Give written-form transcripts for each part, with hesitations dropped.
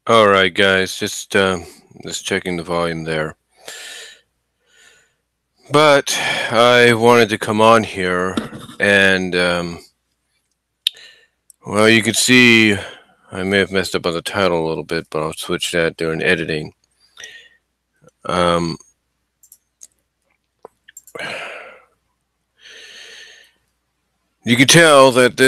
All right, guys, just checking the volume there. But I wanted to come on here and, well, you can see I may have messed up on the title a little bit, but I'll switch that during editing. Um, you can tell that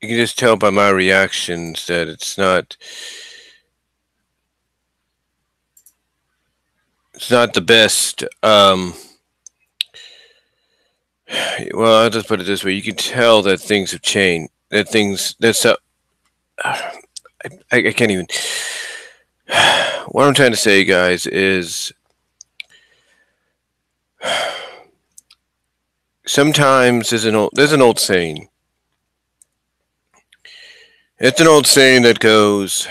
you can just tell by my reactions that it's not the best. Well, I'll just put it this way: you can tell that things have changed. That things that's I can't even. What I'm trying to say, guys, is sometimes there's an old saying. It's an old saying that goes,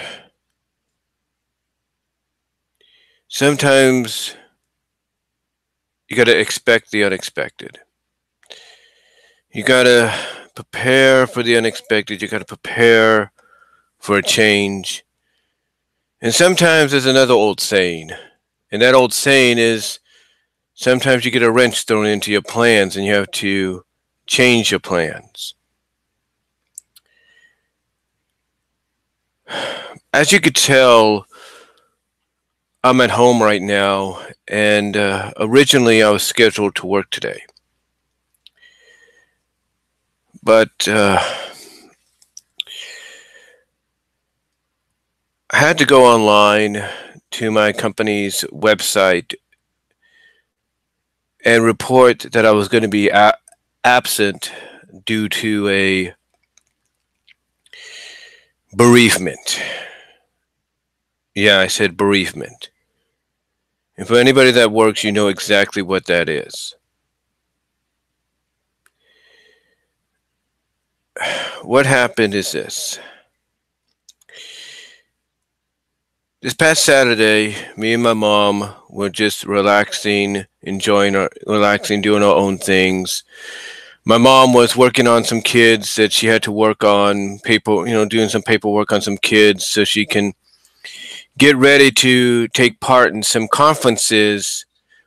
sometimes you got to expect the unexpected. You got to prepare for the unexpected. You got to prepare for a change. And sometimes there's another old saying. And that old saying is, sometimes you get a wrench thrown into your plans and you have to change your plans. As you could tell, I'm at home right now, and originally I was scheduled to work today. But I had to go online to my company's website and report that I was going to be absent due to a bereavement. Yeah, I said bereavement. And for anybody that works, you know exactly what that is. What happened is this. This past Saturday, me and my mom were just relaxing, doing our own things. My mom was working on some kids that she had to work on, doing some paperwork on some kids so she can get ready to take part in some conferences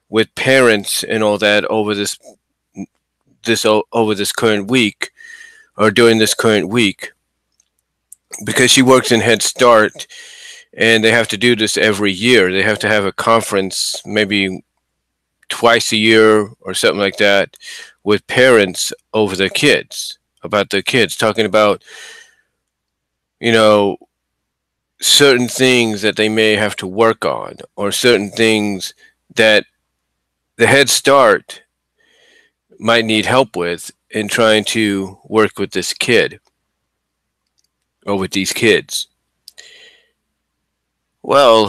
with parents and all that over this current week, or during this current week, because she works in Head Start. And they have to do this every year. They have to have a conference maybe twice a year or something like that with parents over their kids, about their kids, talking about, certain things that they may have to work on, or certain things that the Head Start might need help with in trying to work with this kid or with these kids. Well,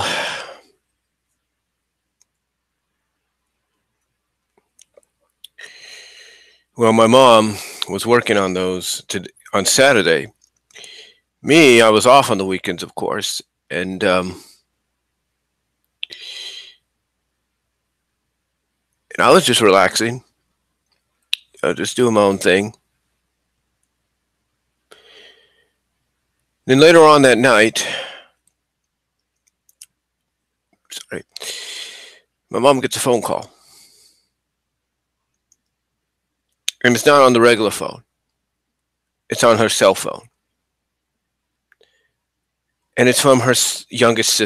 my mom was working on those on Saturday. Me, I was off on the weekends, of course, and I was just relaxing, just doing my own thing. Then later on that night, my mom gets a phone call. And it's not on the regular phone. It's on her cell phone. And it's from her youngest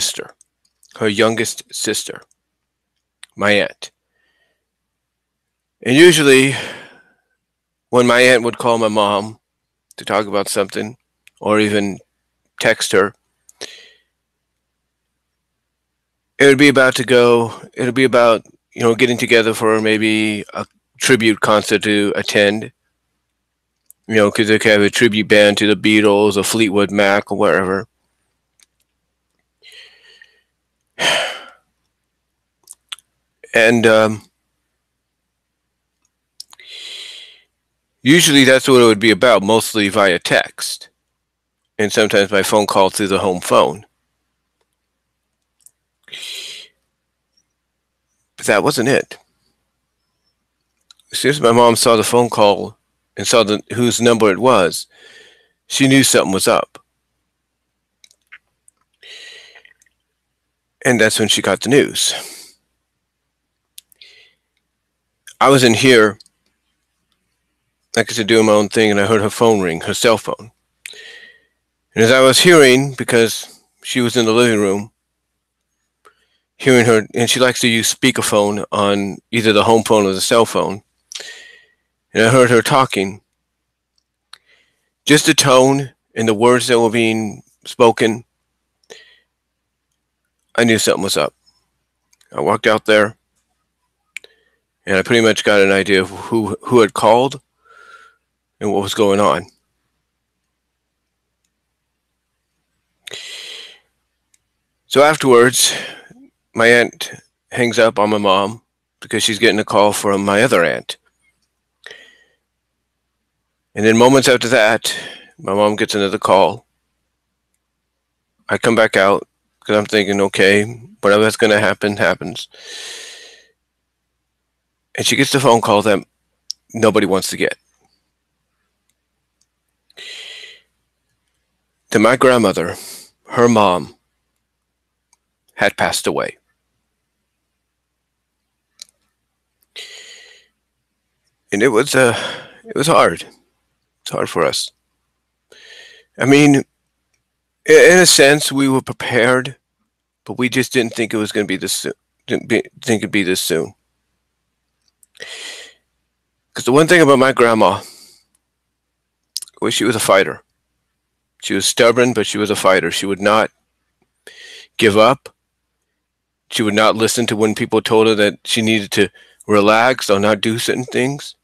sister. My aunt. And usually, when my aunt would call my mom to talk about something, or even text her, it would be about getting together for maybe a tribute concert to attend. Because they could have a tribute band to the Beatles or Fleetwood Mac or wherever. And usually that's what it would be about, mostly via text. and sometimes by phone call through the home phone. But that wasn't it. As soon as my mom saw the phone call and saw whose number it was, she knew something was up. And that's when she got the news. I was in here, like I said, doing my own thing, and I heard her phone ring, her cell phone. And as I was hearing, because she was in the living room, hearing her, and she likes to use speakerphone on either the home phone or the cell phone, and I heard her talking. Just the tone and the words that were being spoken, I knew something was up. I walked out there, and I pretty much got an idea of who had called and what was going on. So afterwards, my aunt hangs up on my mom because she's getting a call from my other aunt. And then moments after that, my mom gets another call. I come back out because I'm thinking, okay, whatever's going to happen, happens. And she gets the phone call that nobody wants to get. That my grandmother, her mom, had passed away. And it was hard. It's hard for us. I mean, in a sense, we were prepared, but we just didn't think it was going to be this soon. Didn't think it'd be this soon. Because the one thing about my grandma was she was a fighter. She was stubborn, but she was a fighter. She would not give up. She would not listen to when people told her that she needed to relax or not do certain things.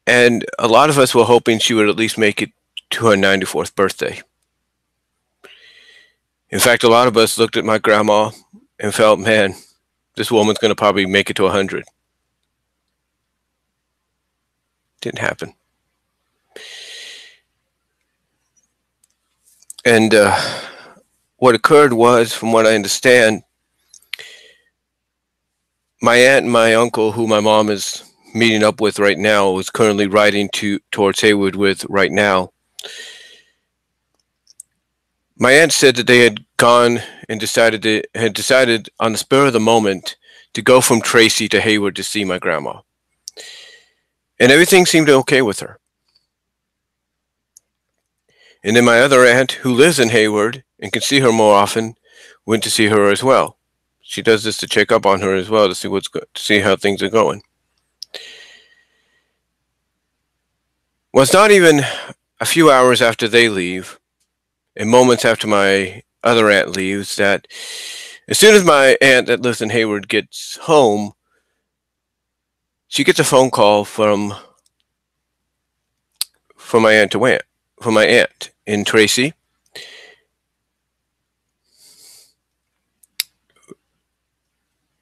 And a lot of us were hoping she would at least make it to her 94th birthday. In fact, a lot of us looked at my grandma and felt, man, this woman's going to probably make it to 100. Didn't happen. And what occurred was, from what I understand, my aunt and my uncle, who my mom is meeting up with right now, is currently riding towards Haywood with right now. My aunt said that they had gone and had decided on the spur of the moment to go from Tracy to Haywood to see my grandma. And everything seemed okay with her. And then my other aunt, who lives in Hayward and can see her more often, went to see her as well. She does this to check up on her as well, to see how things are going. Well, it's not even a few hours after they leave, and moments after my other aunt leaves, that as soon as my aunt that lives in Hayward gets home, she gets a phone call from my aunt in Tracy.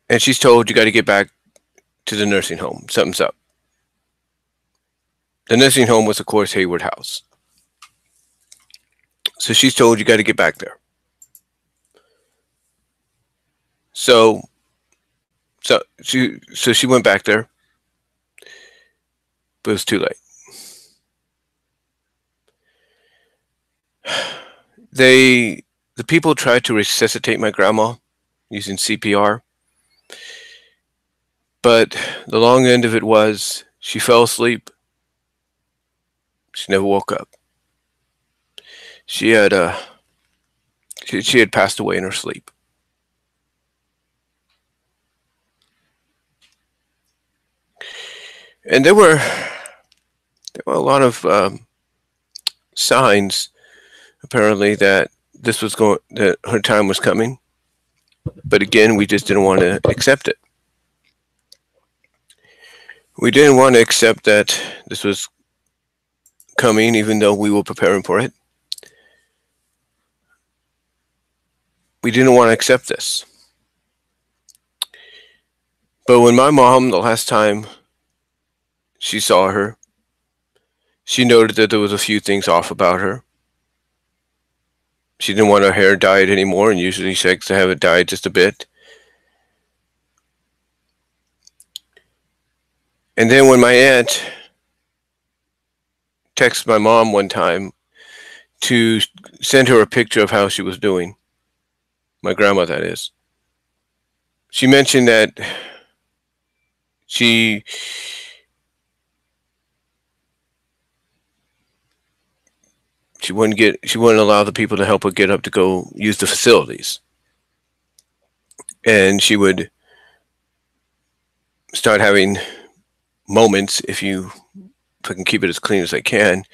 And she's told, you got to get back to the nursing home. Something's up. The nursing home was, of course, Hayward House. So she's told, you got to get back there. So she went back there, but it was too late. The people tried to resuscitate my grandma using CPR, but the long end of it was she fell asleep. She never woke up. She had passed away in her sleep. And there were a lot of signs, apparently, that that her time was coming. But again, we just didn't want to accept it. We didn't want to accept that this was coming, even though we were preparing for it. We didn't want to accept this. But when my mom, the last time She saw her. She noted that there was a few things off about her. She didn't want her hair dyed anymore, and usually she likes to have it dyed just a bit. And then when my aunt texted my mom one time to send her a picture of how she was doing, my grandma, that is, she mentioned that she wouldn't allow the people to help her get up to go use the facilities. And she would start having moments, if I can keep it as clean as I can,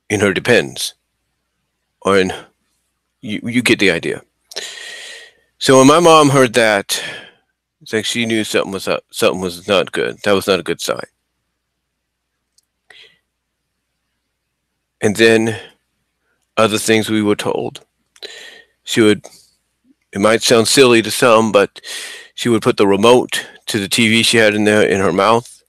in her Depends, or in you get the idea. So when my mom heard that, it's like she knew something was up, something was not good. That was not a good sign. And then other things we were told. It might sound silly to some, but she would put the remote to the TV she had in there in her mouth.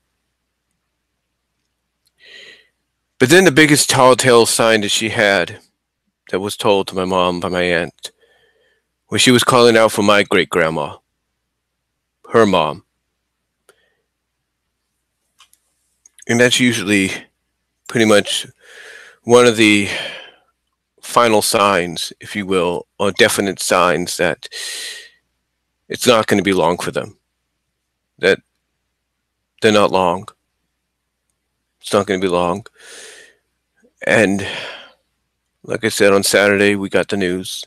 But then the biggest telltale sign that she had, that was told to my mom by my aunt, was she was calling out for my great grandma, her mom. And that's usually pretty much one of the final signs, if you will, or definite signs that it's not going to be long for them. That they're not long. It's not going to be long. And like I said, on Saturday, we got the news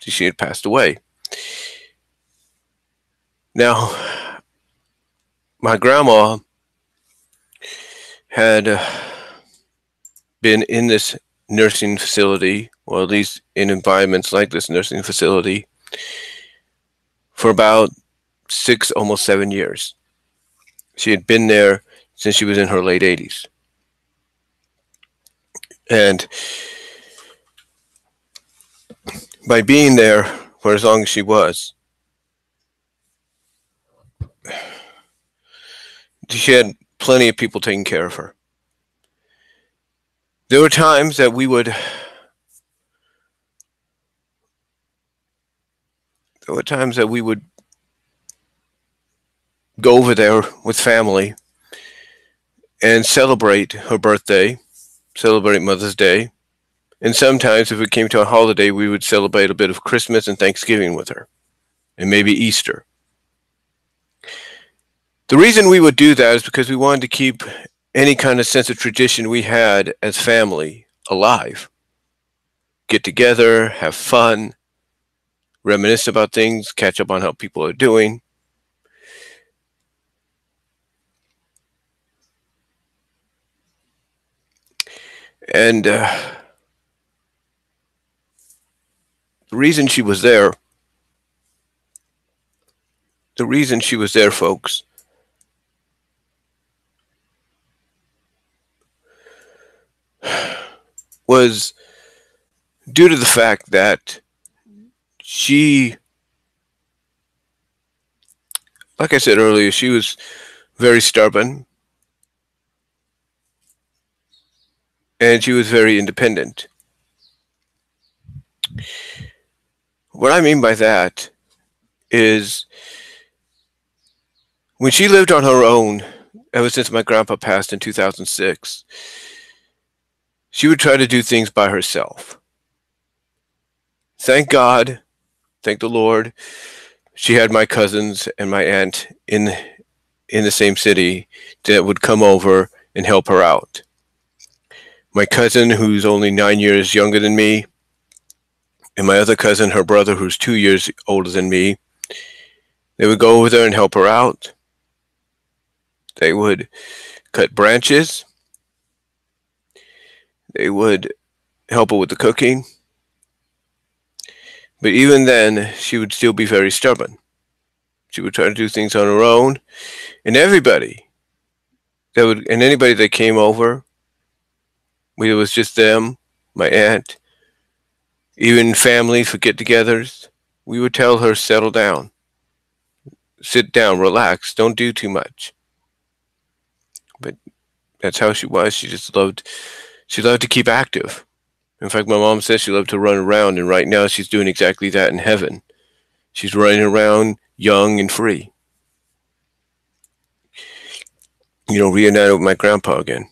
that she had passed away. Now, my grandma had been in this nursing facility, or at least in environments like this nursing facility, for about 6, almost 7 years. She had been there since she was in her late 80s. And by being there for as long as she was, she had plenty of people taking care of her. There were times that we would go over there with family and celebrate her birthday, celebrate Mother's Day, and sometimes if it came to a holiday, we would celebrate a bit of Christmas and Thanksgiving with her, and maybe Easter. The reason we would do that is because we wanted to keep any kind of sense of tradition we had as family alive. Get together, have fun, reminisce about things, catch up on how people are doing. And the reason she was there, folks, was due to the fact that she, like I said earlier, she was very stubborn and she was very independent. What I mean by that is when she lived on her own, ever since my grandpa passed in 2006, she would try to do things by herself. Thank God, thank the Lord, she had my cousins and my aunt in the same city that would come over and help her out. My cousin, who's only 9 years younger than me, and my other cousin, her brother, who's 2 years older than me, they would go over there and help her out. They would cut branches. They would help her with the cooking. But even then, she would still be very stubborn. She would try to do things on her own. And anybody that came over, whether it was just them, my aunt, even family for get-togethers, we would tell her, settle down. sit down, relax, don't do too much. But that's how she was. She loved to keep active. In fact, my mom says she loved to run around, and right now she's doing exactly that in heaven. She's running around young and free. Reunited with my grandpa again.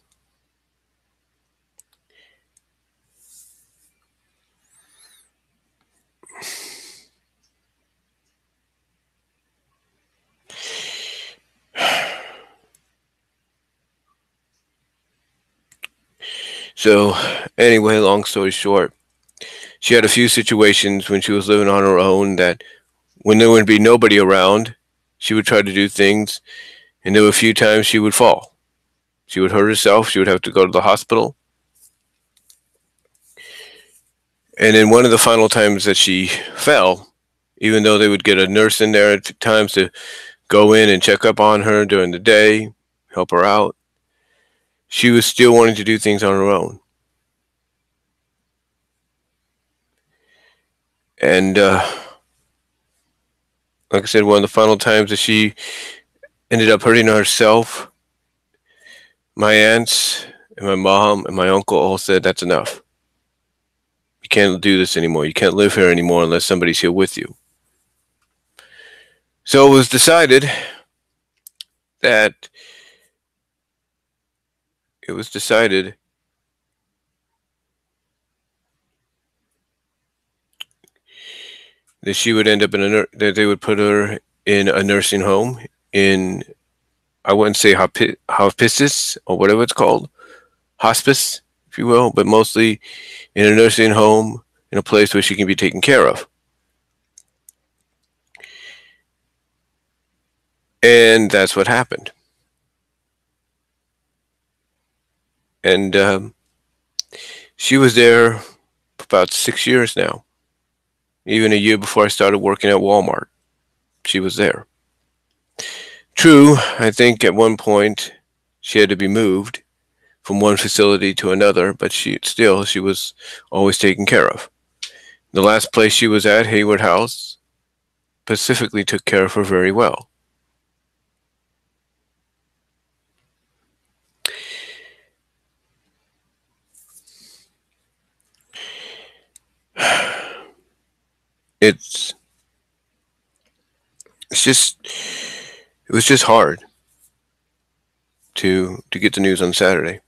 So, anyway, long story short, she had a few situations when she was living on her own that when there would be nobody around, she would try to do things, and there were a few times she would fall. She would hurt herself, she would have to go to the hospital. And then one of the final times that she fell, even though they would get a nurse in there at times to go in and check up on her during the day, help her out, she was still wanting to do things on her own. And like I said, one of the final times that she ended up hurting herself, my aunts and my mom and my uncle all said, that's enough. You can't do this anymore. You can't live here anymore unless somebody's here with you. So it was decided that she would end up that they would put her in a nursing home in, I wouldn't say hospice or whatever it's called, hospice, if you will, but mostly in a nursing home in a place where she can be taken care of. And that's what happened. And she was there for about 6 years now. Even a year before I started working at Walmart, she was there. True, I think at one point she had to be moved from one facility to another, but she was always taken care of. The last place she was at, Hayward House, specifically took care of her very well. It was just hard to get the news on Saturday.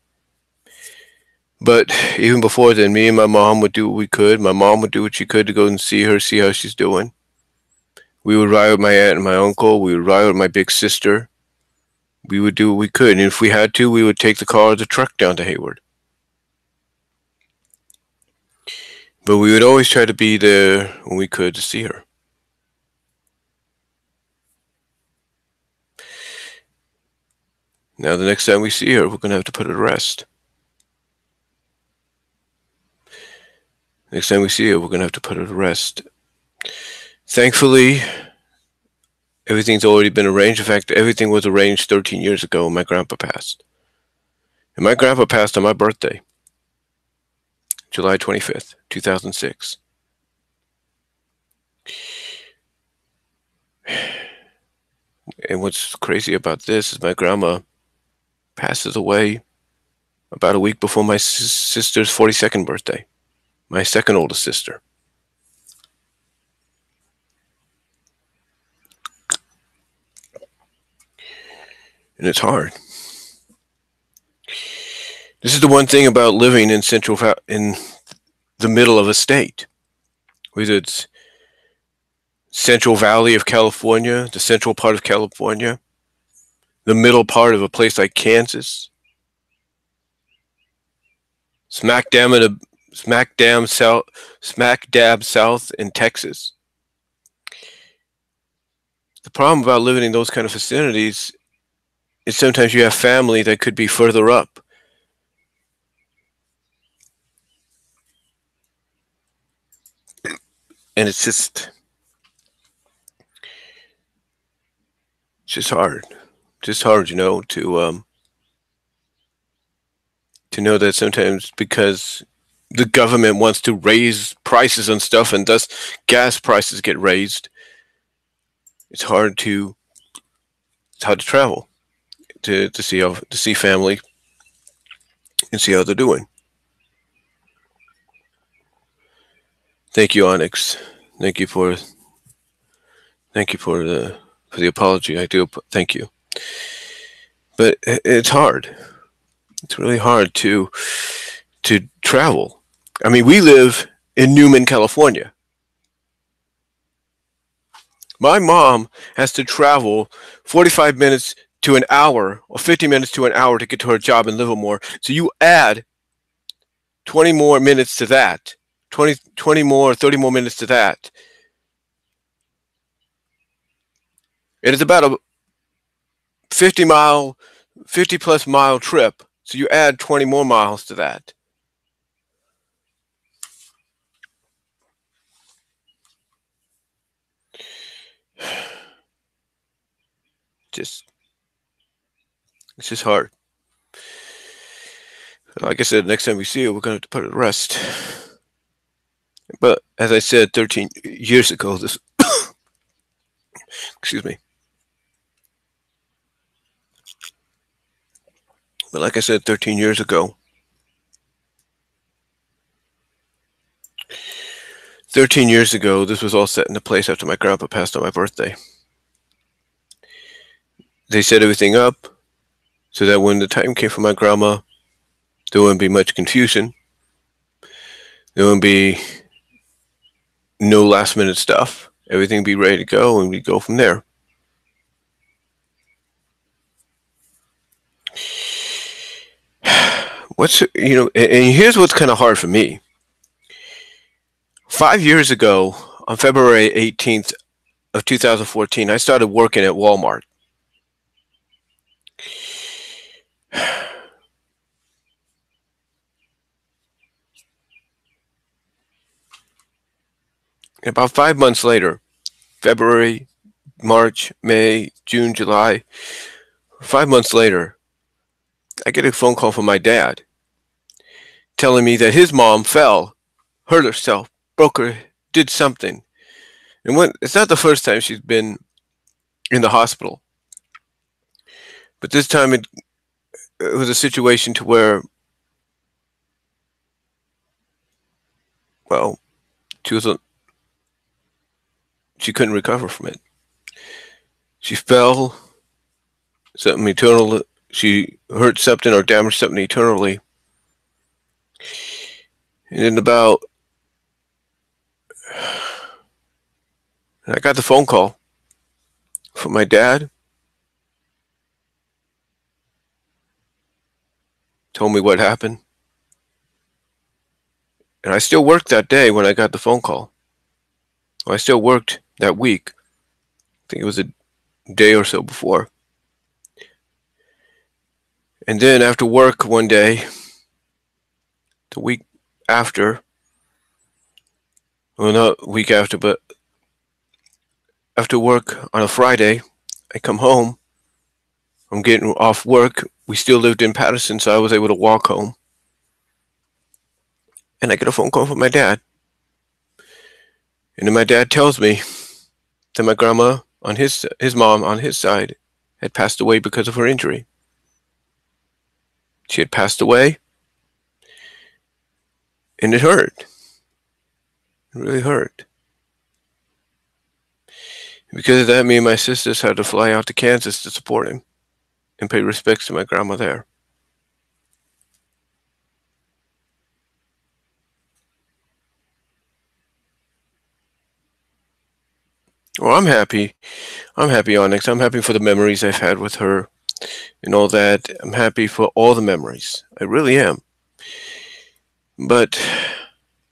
But even before then, me and my mom would do what we could. My mom would do what she could to go and see her, see how she's doing. We would ride with my aunt and my uncle. We would ride with my big sister. We would do what we could. And if we had to, we would take the car or the truck down to Hayward. But we would always try to be there when we could to see her. Now, the next time we see her, we're going to have to put her to rest. Next time we see her, we're going to have to put her to rest. Thankfully, everything's already been arranged. In fact, everything was arranged 13 years ago when my grandpa passed. And my grandpa passed on my birthday, July 25th, 2006. And what's crazy about this is my grandma passes away about a week before my sister's 42nd birthday, my second oldest sister. And it's hard. This is the one thing about living in the middle of a state, whether it's Central Valley of California, the central part of California, the middle part of a place like Kansas, smack dab south in Texas. The problem about living in those kind of vicinities is sometimes you have family that could be further up. And it's just hard. Just hard, to know that sometimes because the government wants to raise prices on stuff and thus gas prices get raised, it's hard to It's how to travel to see family and see how they're doing. Thank you, Onyx. Thank you for thank you for the apology. I do thank you, but it's hard. It's really hard to travel. I mean, we live in Newman, California. My mom has to travel 45 minutes to an hour or 50 minutes to an hour to get to her job in Livermore. So you add 20 more minutes to that, 20 more, 30 more minutes to that. It is about a 50 plus mile trip. So you add 20 more miles to that. Just, it's just hard. Like I said, next time we see her, we're going to put it to rest. But as I said 13 years ago, this, excuse me. But like I said 13 years ago, 13 years ago, this was all set into place after my grandpa passed on my birthday. They set everything up so that when the time came for my grandma, there wouldn't be much confusion. There wouldn't be no last minute stuff. Everything would be ready to go, and we'd go from there. And here's what's kind of hard for me. 5 years ago, on February 18th of 2014, I started working at Walmart. And about 5 months later, February, March, May, June, July, 5 months later, I get a phone call from my dad telling me that his mom fell, hurt herself, broke her, did something. And it's not the first time she's been in the hospital, but this time it was a situation to where, well, she was she couldn't recover from it. She fell, something eternal. She hurt something or damaged something eternally. And then I got the phone call from my dad. Told me what happened. And I still worked that day when I got the phone call. Well, I still worked that week. I think it was a day or so before. And then after work one day, the week after, well, not a week after, but after work on a Friday, I come home. I'm getting off work. We still lived in Patterson, so I was able to walk home. And I get a phone call from my dad. And then my dad tells me that my grandma, on his mom on his side, had passed away because of her injury. She had passed away, and it hurt. It really hurt. Because of that, me and my sisters had to fly out to Kansas to support him and pay respects to my grandma there. Well, I'm happy. I'm happy, Onyx. I'm happy for the memories I've had with her and all that. I'm happy for all the memories. I really am. But,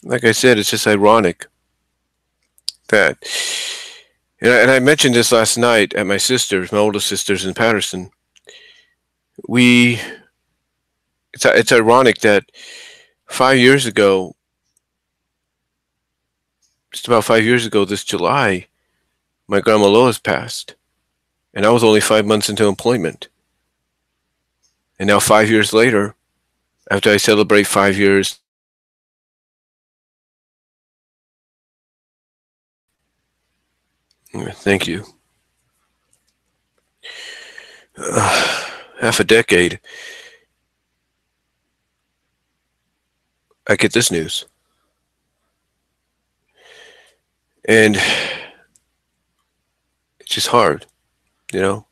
like I said, it's just ironic that, and I mentioned this last night at my oldest sister's in Patterson. It's ironic that 5 years ago, just about 5 years ago this July, my grandma Lois passed. And I was only 5 months into employment. And now 5 years later, after I celebrate 5 years, thank you. half a decade, I get this news. And it's just hard, you know.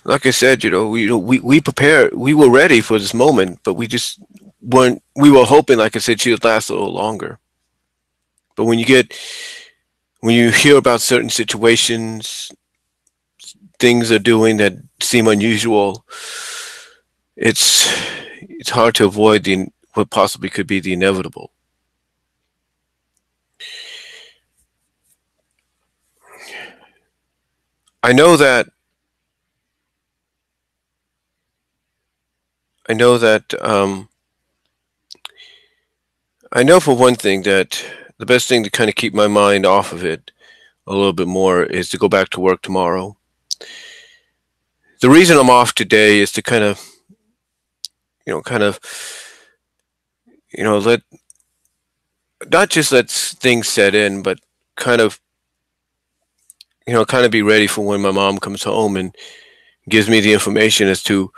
Like I said, we prepared, we were ready for this moment, but we just weren't. We were hoping, like I said, she would last a little longer. But when you hear about certain situations, things are doing that seem unusual, it's it's hard to avoid the what possibly could be the inevitable. I know that I know that I know for one thing that the best thing to kind of keep my mind off of it a little bit more is to go back to work tomorrow. The reason I'm off today is to kind of, kind of, let not just let things set in, but kind of, kind of be ready for when my mom comes home and gives me the information as to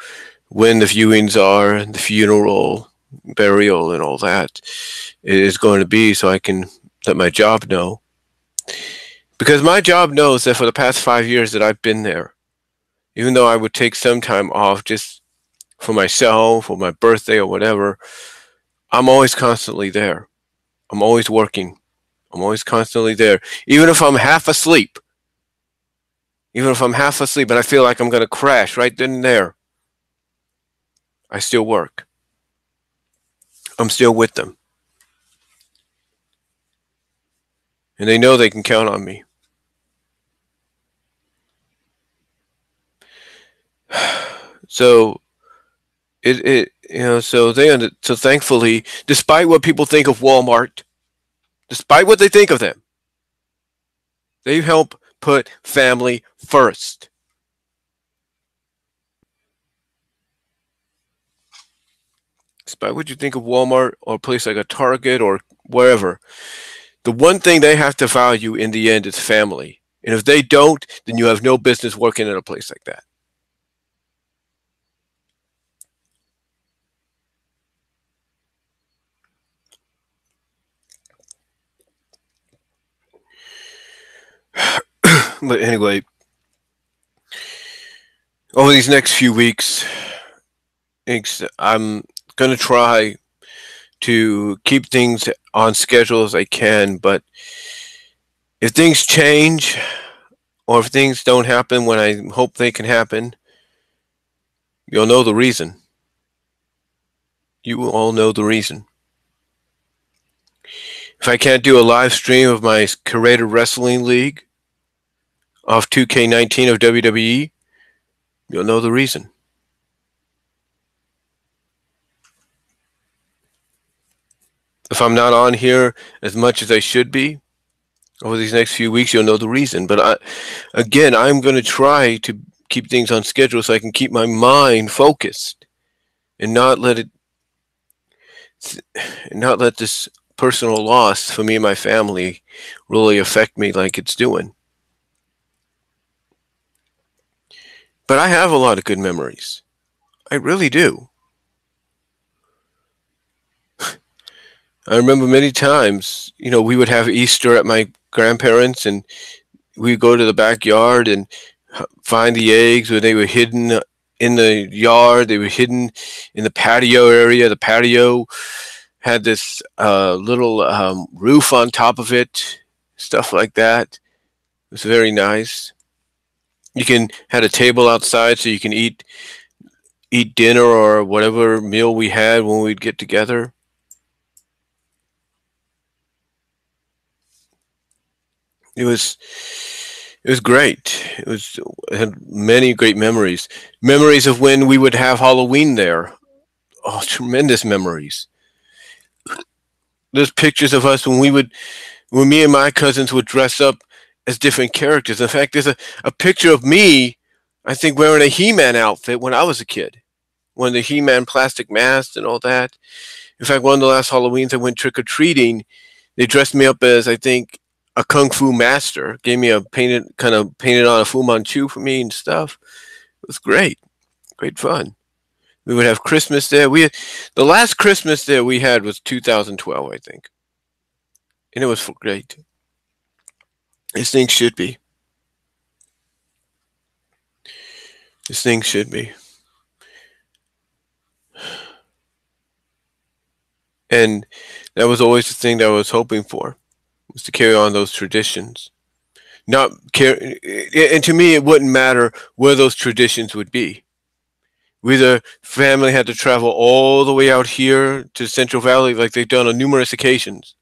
when the viewings are, the funeral, burial, and all that is going to be, so I can let my job know. Because my job knows that for the past 5 years that I've been there, even though I would take some time off just for myself or my birthday or whatever, I'm always constantly there. I'm always working. I'm always constantly there. Even if I'm half asleep, and I feel like I'm going to crash right then and there, I still work. I'm still with them. And they know they can count on me. So so thankfully, despite what people think of Walmart, despite what they think of them, they help put family first. Despite what you think of Walmart or a place like a Target or wherever, the one thing they have to value in the end is family. And if they don't, then you have no business working in a place like that. But anyway, over these next few weeks, I'm going to try to keep things on schedule as I can, but if things change or if things don't happen when I hope they can happen, you'll know the reason. You will all know the reason. If I can't do a live stream of my curated wrestling league off 2K19 of WWE, you'll know the reason. If I'm not on here as much as I should be over these next few weeks, you'll know the reason. But I'm going to try to keep things on schedule so I can keep my mind focused and not let this personal loss for me and my family really affect me like it's doing. But I have a lot of good memories. I really do. I remember many times, we would have Easter at my grandparents, and we'd go to the backyard and find the eggs where they were hidden in the yard. They were hidden in the patio area. The patio had this little roof on top of it, stuff like that. It was very nice. You had a table outside so you can eat dinner or whatever meal we had when we'd get together. It was great. It had many great memories. Memories of when we would have Halloween there. Oh, tremendous memories. There's pictures of us when me and my cousins would dress up as different characters. In fact, there's a picture of me, I think, wearing a He-Man outfit when I was a kid. One of the He-Man plastic masks and all that. In fact, one of the last Halloweens I went trick-or-treating, they dressed me up as, I think, a Kung Fu master. Gave me painted on a Fu Manchu for me and stuff. It was great. Great fun. We would have Christmas there. The last Christmas there we had was 2012, I think. And it was great. This thing should be. This thing should be. And that was always the thing that I was hoping for, was to carry on those traditions. Not care, and to me, it wouldn't matter where those traditions would be. We the family had to travel all the way out here to Central Valley, like they've done on numerous occasions,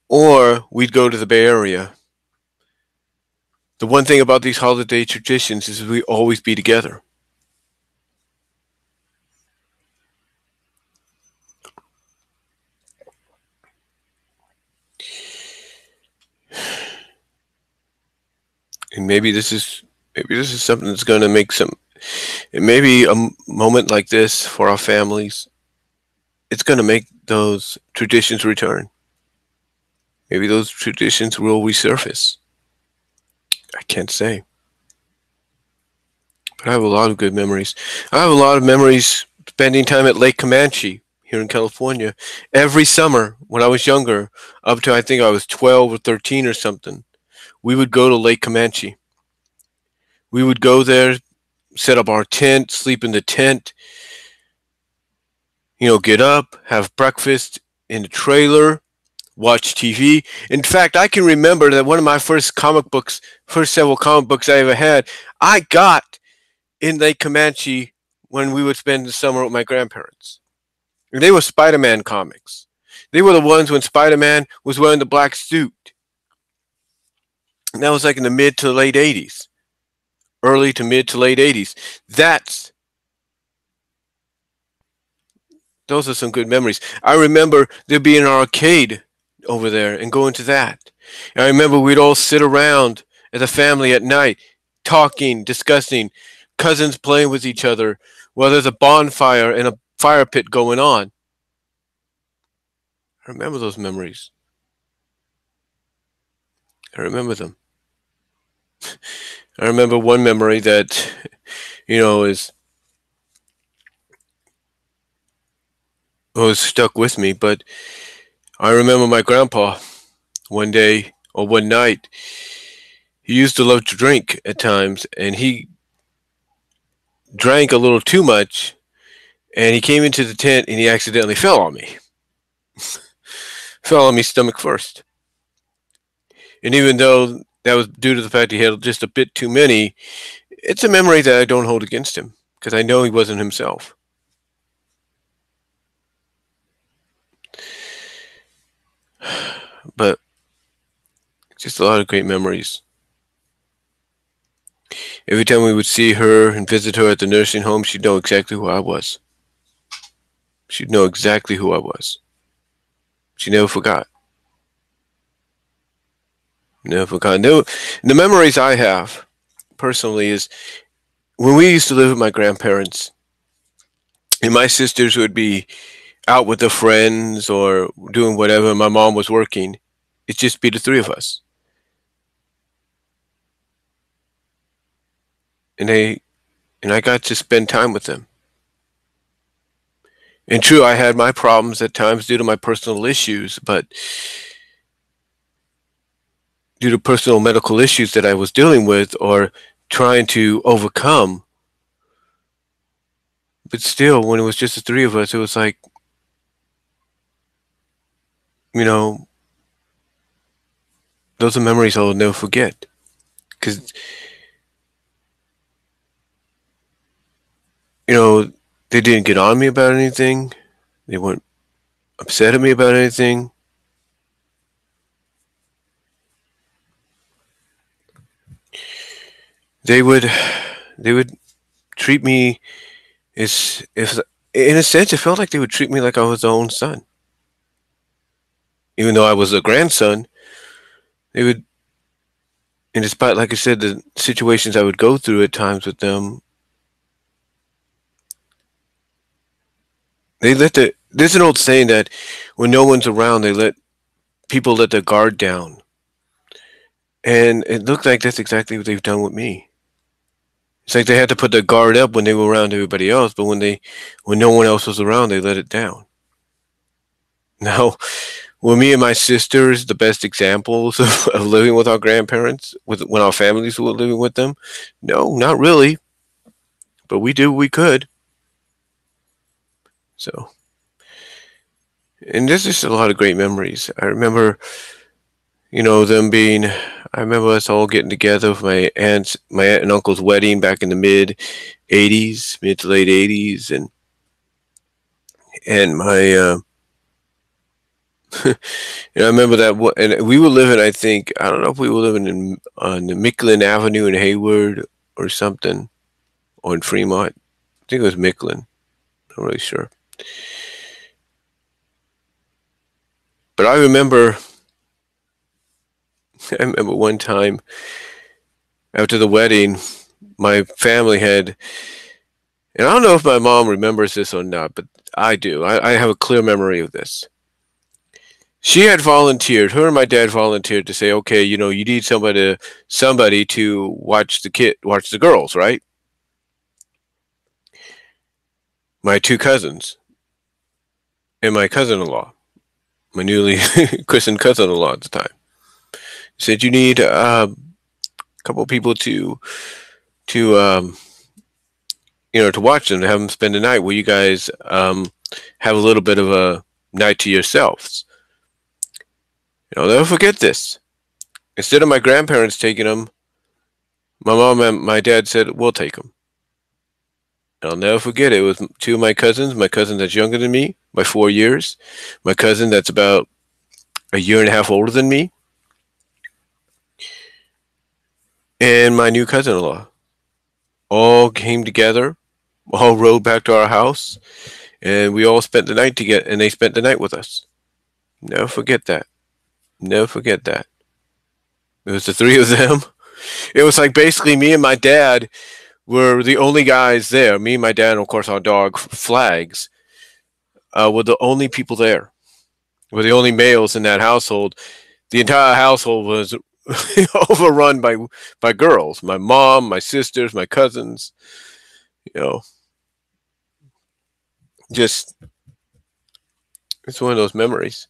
or we'd go to the Bay Area. The one thing about these holiday traditions is we always be together. And maybe this is something that's going to make some. Maybe a moment like this for our families, it's going to make those traditions return. Maybe those traditions will resurface. I can't say. But I have a lot of good memories. I have a lot of memories spending time at Lake Comanche here in California. Every summer when I was younger, up to I think I was 12 or 13 or something, we would go to Lake Comanche. We would go there, set up our tent, sleep in the tent, get up, have breakfast in the trailer, watch TV. In fact, I can remember that one of my first several comic books I ever had, I got in Lake Comanche when we would spend the summer with my grandparents. And they were Spider-Man comics. They were the ones when Spider-Man was wearing the black suit. And that was like in the mid to late 80s. Early to mid to late 80s. Those are some good memories. I remember there being an arcade over there and going to that. And I remember we'd all sit around as a family at night, talking, discussing, cousins playing with each other while there's a bonfire and a fire pit going on. I remember those memories. I remember them. I remember one memory that, was stuck with me, but I remember my grandpa one day or one night. He used to love to drink at times, and he drank a little too much, and he came into the tent and he accidentally fell on me. Fell on me stomach first. And even though that was due to the fact he had just a bit too many, it's a memory that I don't hold against him because I know he wasn't himself. But just a lot of great memories. Every time we would see her and visit her at the nursing home, she'd know exactly who I was. She'd know exactly who I was. She never forgot. Never forgot. No, the memories I have personally is when we used to live with my grandparents, and my sisters would be out with their friends or doing whatever. My mom was working. It'd just be the three of us. And I got to spend time with them. And true, I had my problems at times due to my personal issues, but due to personal medical issues that I was dealing with or trying to overcome. But still, when it was just the three of us, it was like, those are memories I'll never forget. Because, they didn't get on me about anything. They weren't upset at me about anything. They would treat me as if, in a sense, it felt like they would treat me like I was their own son. Even though I was a grandson, they would, and despite, like I said, the situations I would go through at times with them, there's an old saying that when no one's around, people let their guard down. And it looked like that's exactly what they've done with me. It's like they had to put their guard up when they were around everybody else, but when no one else was around, they let it down. Now, were me and my sisters the best examples of living with our grandparents, with when our families were living with them? No, not really. But we did what we could. So, and there's just a lot of great memories. I remember, them being. I remember us all getting together for my aunt and uncle's wedding back in the '80s, mid to late '80s, and my. I remember that, and we were living. I think I don't know if we were living in on the Miquelon Avenue in Hayward or something, or in Fremont. I think it was Miquelon. Not really sure, but I remember. I remember one time after the wedding, my family had, and I don't know if my mom remembers this or not, but I do. I have a clear memory of this. She had volunteered. Her and my dad volunteered to say, okay, you need somebody to watch the girls, right? My two cousins and my cousin-in-law, my newly christened cousin-in-law at the time, said you need a couple of people to watch them, to have them spend the night where you guys have a little bit of a night to yourselves. I'll never forget this. Instead of my grandparents taking them, my mom and my dad said, we'll take them. And I'll never forget it. It was two of my cousin that's younger than me by 4 years, my cousin that's about a year and a half older than me, and my new cousin-in-law. All came together, all rode back to our house, and we all spent the night together, and they spent the night with us. Never forget that. Never forget that. It was the three of them. It was like basically me and my dad were the only guys there. Me and my dad, and of course our dog Flags, were the only people there. Were the only males in that household. The entire household was overrun by girls. My mom, my sisters, my cousins. You know, just it's one of those memories.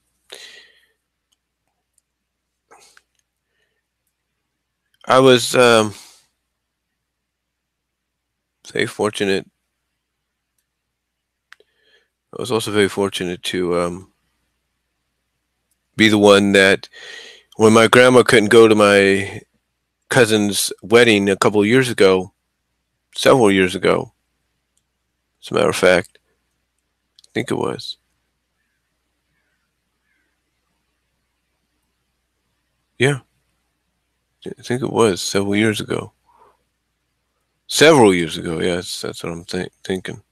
I was very fortunate. I was also very fortunate to be the one that when my grandma couldn't go to my cousin's wedding a couple of years ago, several years ago, as a matter of fact, I think it was. Yeah, I think it was several years ago. Several years ago, yes, that's what I'm thinking.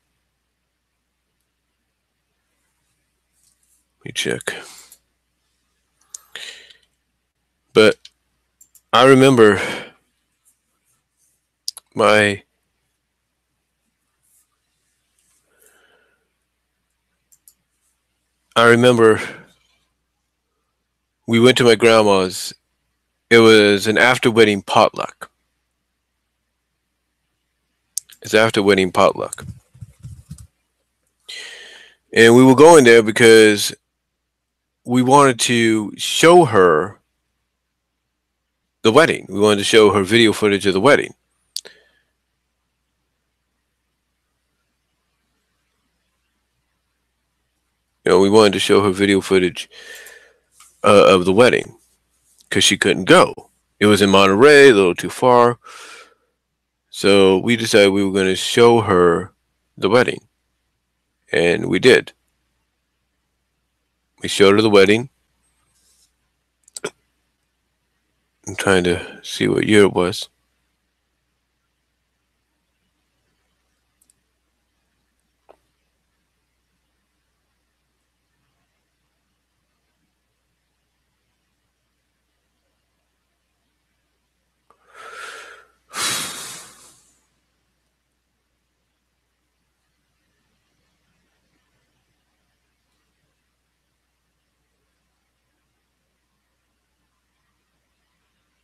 Let me check. But I remember my I remember we went to my grandma's. It was an after wedding potluck. It's after wedding potluck. And we were going there because we wanted to show her the wedding. We wanted to show her video footage of the wedding. We wanted to show her video footage of the wedding because she couldn't go. It was in Monterey, a little too far. So we decided we were going to show her the wedding. And we did. We showed her the wedding. I'm trying to see what year it was.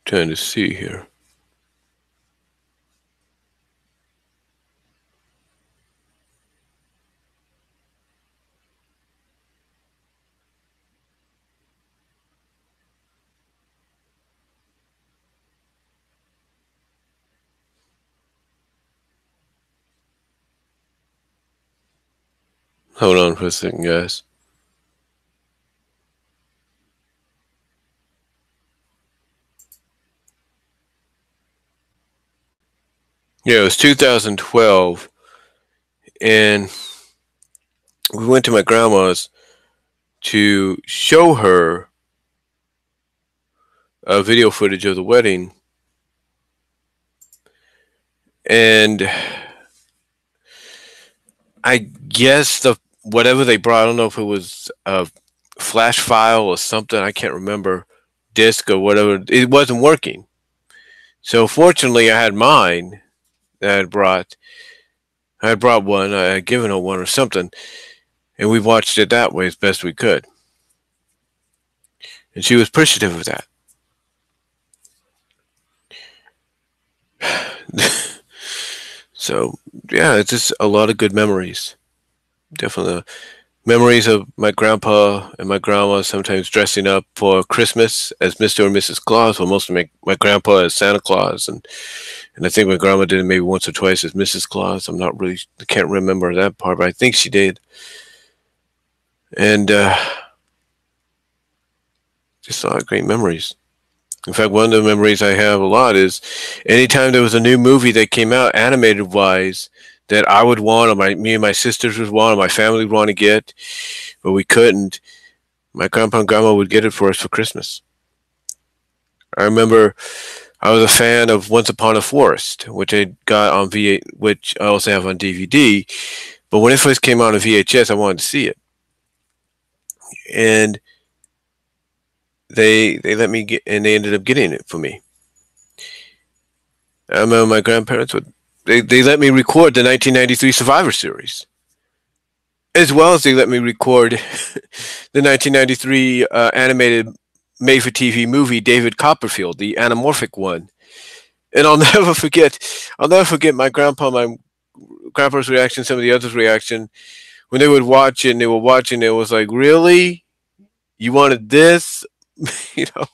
Trying to see here. Hold on for a second, guys. Yeah, it was 2012, and we went to my grandma's to show her video footage of the wedding, and I guess the whatever they brought, I don't know if it was a flash file or something, I can't remember, disc or whatever, it wasn't working. So fortunately, I had mine that I had brought. I had brought one, I had given her one or something, and we watched it that way as best we could. And she was appreciative of that. So, yeah, it's just a lot of good memories. Definitely memories of my grandpa and my grandma sometimes dressing up for Christmas as Mr. or Mrs. Claus, or most of my grandpa as Santa Claus, and I think my grandma did it maybe once or twice as Mrs. Claus. I'm not really, I can't remember that part, but I think she did. And just a lot of great memories. In fact, one of the memories I have a lot is anytime there was a new movie that came out, animated wise, that I would want, or me and my sisters would want, or my family would want to get, but we couldn't, my grandpa and grandma would get it for us for Christmas. I remember I was a fan of Once Upon a Forest, which I got on V8, which I also have on DVD. But when it first came out on VHS, I wanted to see it, and they let me get, and they ended up getting it for me. I remember my grandparents would they let me record the 1993 Survivor Series, as well as they let me record the 1993 animated made-for-TV movie David Copperfield, the anamorphic one. And I'll never forget. I'll never forget my grandpa's reaction, some of the others' reaction when they would watch it. And they were watching. It was like, really, you wanted this? You know.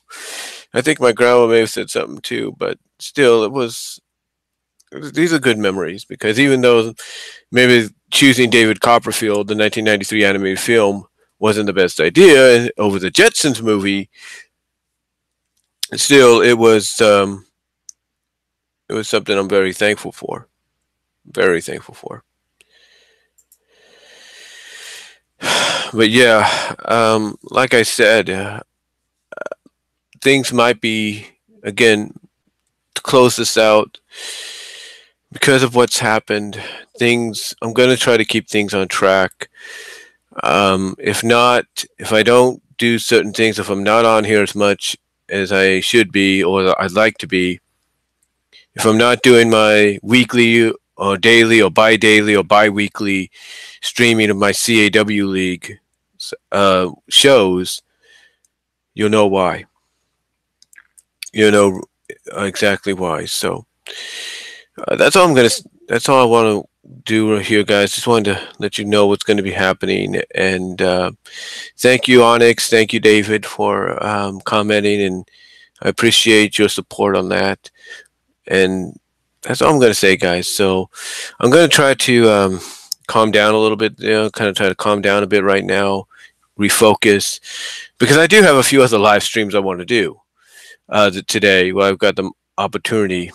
I think my grandma may have said something too, but still, it was. These are good memories because even though maybe choosing David Copperfield, the 1993 animated film, wasn't the best idea over the Jetsons movie, still it was something I'm very thankful for. Very thankful for. But yeah, like I said, things might be, again, to close this out, because of what's happened, I'm going to try to keep things on track. If not, if I don't do certain things, if I'm not on here as much as I should be or I'd like to be, if I'm not doing my weekly or daily or bi-daily or bi-weekly streaming of my CAW League shows, you'll know why. You'll know exactly why. So that's all I want to do here, guys. Just wanted to let you know what's going to be happening. And thank you, Onyx. Thank you, David, for commenting, and I appreciate your support on that. And that's all I'm going to say, guys. So I'm going to try to calm down a little bit, kind of try to calm down a bit right now, refocus, because I do have a few other live streams I want to do today. Well, I've got the opportunity,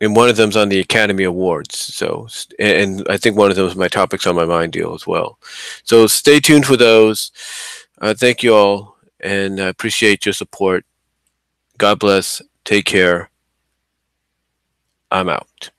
and one of them's on the Academy Awards. So, and I think one of them is my Topics on My Mind deal as well. So stay tuned for those. Thank you all, and I appreciate your support. God bless. Take care. I'm out.